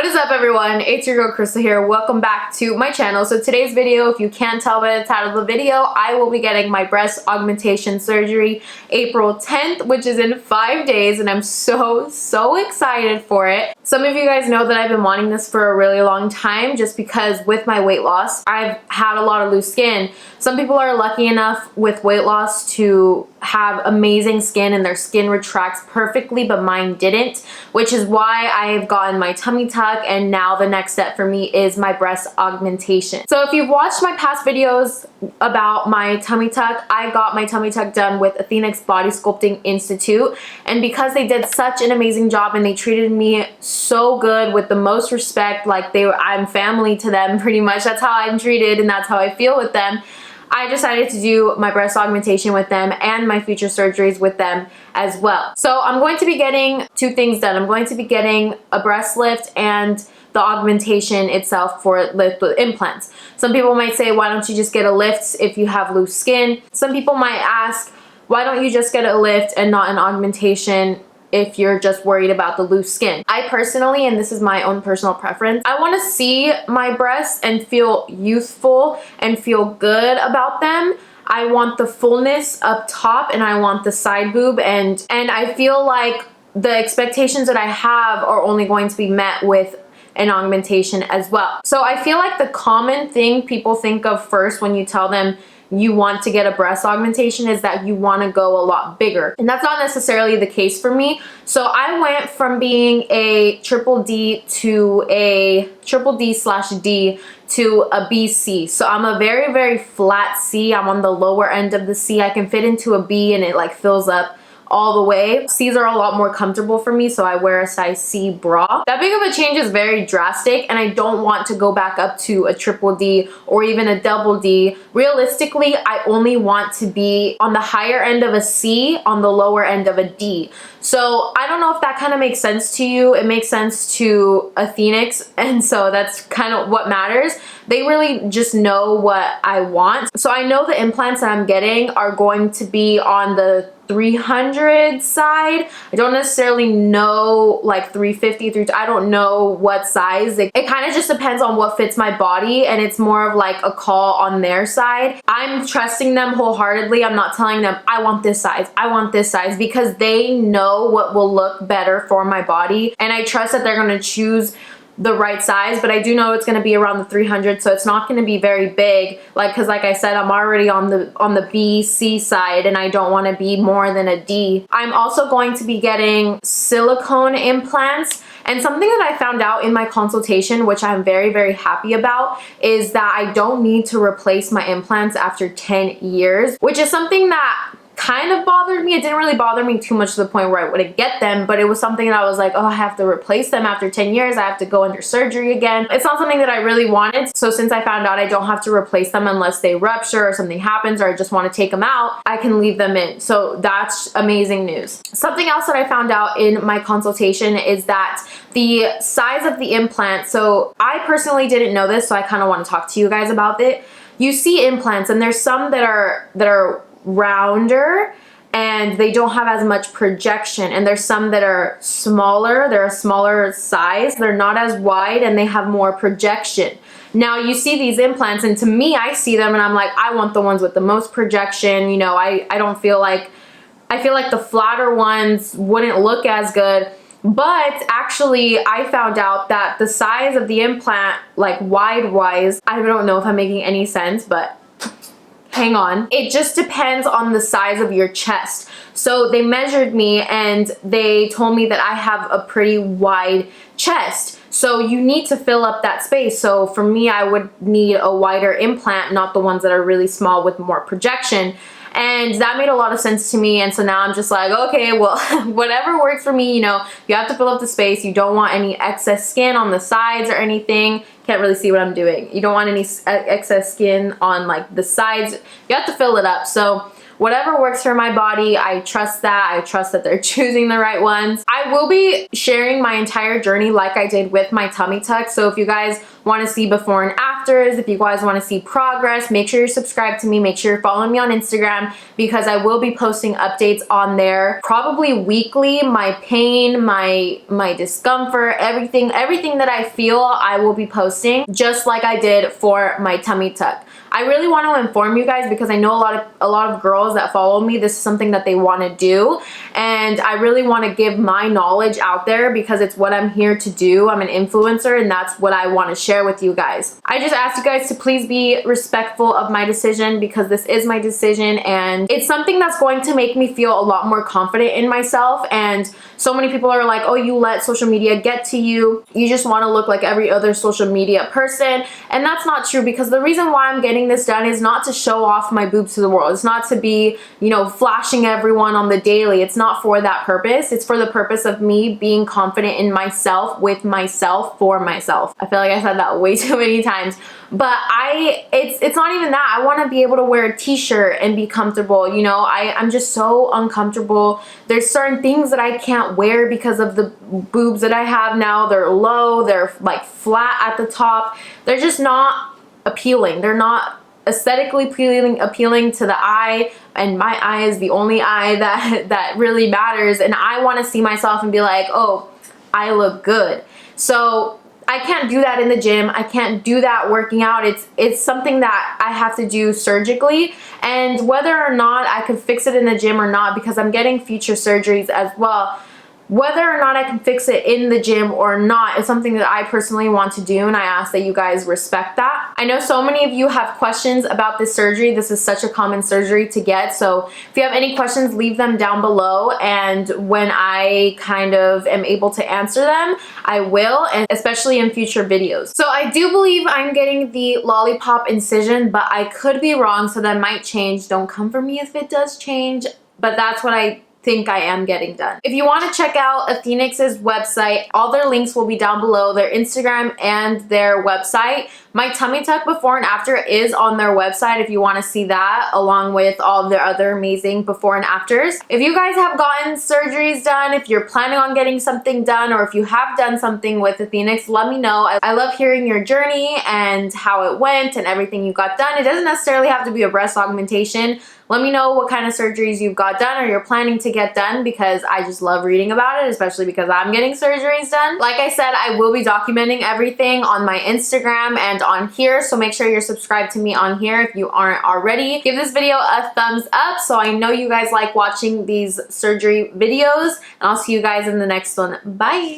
What is up, everyone? It's your girl Crystal here. Welcome back to my channel. So today's video, if you can't tell by the title of the video, I will be getting my breast augmentation surgery April 10th, which is in 5 days, and I'm so excited for it. Some of you guys know that I've been wanting this for a really long time, just because with my weight loss, I've had a lot of loose skin. Some people are lucky enough with weight loss to have amazing skin and their skin retracts perfectly, but mine didn't, which is why I've gotten my tummy tuck, and now the next step for me is my breast augmentation. So if you've watched my past videos about my tummy tuck, I got my tummy tuck done with ATHENIX Body Sculpting Institute, and because they did such an amazing job and they treated me so good with the most respect, like I'm family to them pretty much. That's how I'm treated and that's how I feel with them. I decided to do my breast augmentation with them and my future surgeries with them as well. So I'm going to be getting two things done. I'm going to be getting a breast lift and the augmentation itself for lift with implants. Some people might say, why don't you just get a lift if you have loose skin? Some people might ask, why don't you just get a lift and not an augmentation if you're just worried about the loose skin? I personally, and this is my own personal preference, I want to see my breasts and feel youthful and feel good about them. I want the fullness up top and I want the side boob, and I feel like the expectations that I have are only going to be met with an augmentation as well. So I feel like the common thing people think of first when you tell them you want to get a breast augmentation is that you want to go a lot bigger, and that's not necessarily the case for me. So I went from being a triple D to a triple D/D to a BC. So I'm a very flat C. I'm on the lower end of the C. I can fit into a B and it like fills up all the way. C's are a lot more comfortable for me, so I wear a size C bra. That big of a change is very drastic, and I don't want to go back up to a triple D or even a double D. Realistically, I only want to be on the higher end of a C, on the lower end of a D. So I don't know if that kind of makes sense to you. It makes sense to ATHENIX, and so that's kind of what matters. They really just know what I want. So I know the implants that I'm getting are going to be on the 300 side. I don't necessarily know like 350, I don't know what size. It kind of just depends on what fits my body, and it's more of like a call on their side. I'm trusting them wholeheartedly. I'm not telling them I want this size, I want this size, because they know what will look better for my body, and I trust that they're going to choose the right size. But I do know it's going to be around the 300, so it's not going to be very big, because like I said, I'm already on the B, C side, and I don't want to be more than a D. I'm also going to be getting silicone implants, and something that I found out in my consultation, which I'm very happy about, is that I don't need to replace my implants after 10 years, which is something that kind of bothered me. It didn't really bother me too much to the point where I wouldn't get them, but it was something that I was like, oh, I have to replace them after 10 years. I have to go under surgery again. It's not something that I really wanted. So since I found out I don't have to replace them unless they rupture or something happens, or I just want to take them out, I can leave them in. So that's amazing news. Something else that I found out in my consultation is that the size of the implant, so I personally didn't know this, so I kind of want to talk to you guys about it. You see implants, and there's some that are rounder and they don't have as much projection, and there's some that are smaller, they're a smaller size, they're not as wide, and they have more projection. Now you see these implants, and to me, I see them and I'm like, I want the ones with the most projection. You know, I don't feel like, I feel like the flatter ones wouldn't look as good. But actually, I found out that the size of the implant, like wide-wise, I don't know if I'm making any sense, but hang on. It just depends on the size of your chest. So they measured me and they told me that I have a pretty wide chest. So you need to fill up that space. So for me, I would need a wider implant, not the ones that are really small with more projection. And that made a lot of sense to me, and so now I'm just like, okay, well, whatever works for me. You know, you have to fill up the space. You don't want any excess skin on the sides or anything. Can't really see what I'm doing. You don't want any excess skin on like the sides. You have to fill it up. So whatever works for my body. I trust that. I trust that they're choosing the right ones. I will be sharing my entire journey like I did with my tummy tuck. So if you guys want to see before and afters, if you guys want to see progress, make sure you're subscribed to me. Make sure you're following me on Instagram, because I will be posting updates on there probably weekly. My pain, my discomfort, everything that I feel, I will be posting, just like I did for my tummy tuck. I really want to inform you guys, because I know a lot of girls that follow me, this is something that they want to do, and I really want to give my knowledge out there because it's what I'm here to do. I'm an influencer, and that's what I want to share with you guys. I just asked you guys to please be respectful of my decision, because this is my decision, and it's something that's going to make me feel a lot more confident in myself. And so many people are like, oh, you let social media get to you. You just want to look like every other social media person. And that's not true, because the reason why I'm getting this done is not to show off my boobs to the world. It's not to be, you know, flashing everyone on the daily. It's not for that purpose. It's for the purpose of me being confident in myself, with myself, for myself. I feel like I said that way too many times, but it's not even that. I want to be able to wear a t-shirt and be comfortable. You know, I'm just so uncomfortable. There's certain things that I can't wear because of the boobs that I have now. They're low, they're like flat at the top. They're just not appealing. They're not aesthetically appealing to the eye, and my eye is the only eye that really matters, and I want to see myself and be like, oh, I look good. So I can't do that in the gym. I can't do that working out. It's something that I have to do surgically, and whether or not I could fix it in the gym or not, because I'm getting future surgeries as well, whether or not I can fix it in the gym or not is something that I personally want to do, and I ask that you guys respect that. I know so many of you have questions about this surgery. This is such a common surgery to get, so if you have any questions, leave them down below, and when I kind of am able to answer them, I will, and especially in future videos. So I do believe I'm getting the lollipop incision, but I could be wrong, so that might change. Don't come for me if it does change, but that's what I think I am getting done. If you want to check out ATHENIX's website, all their links will be down below, their Instagram and their website. My tummy tuck before and after is on their website if you want to see that, along with all of their other amazing before and afters. If you guys have gotten surgeries done, if you're planning on getting something done, or if you have done something with ATHENIX, let me know. I love hearing your journey and how it went and everything you got done. It doesn't necessarily have to be a breast augmentation. Let me know what kind of surgeries you've got done or you're planning to get done, because I just love reading about it, especially because I'm getting surgeries done. Like I said, I will be documenting everything on my Instagram and on here, so make sure you're subscribed to me on here if you aren't already. Give this video a thumbs up so I know you guys like watching these surgery videos, and I'll see you guys in the next one. Bye!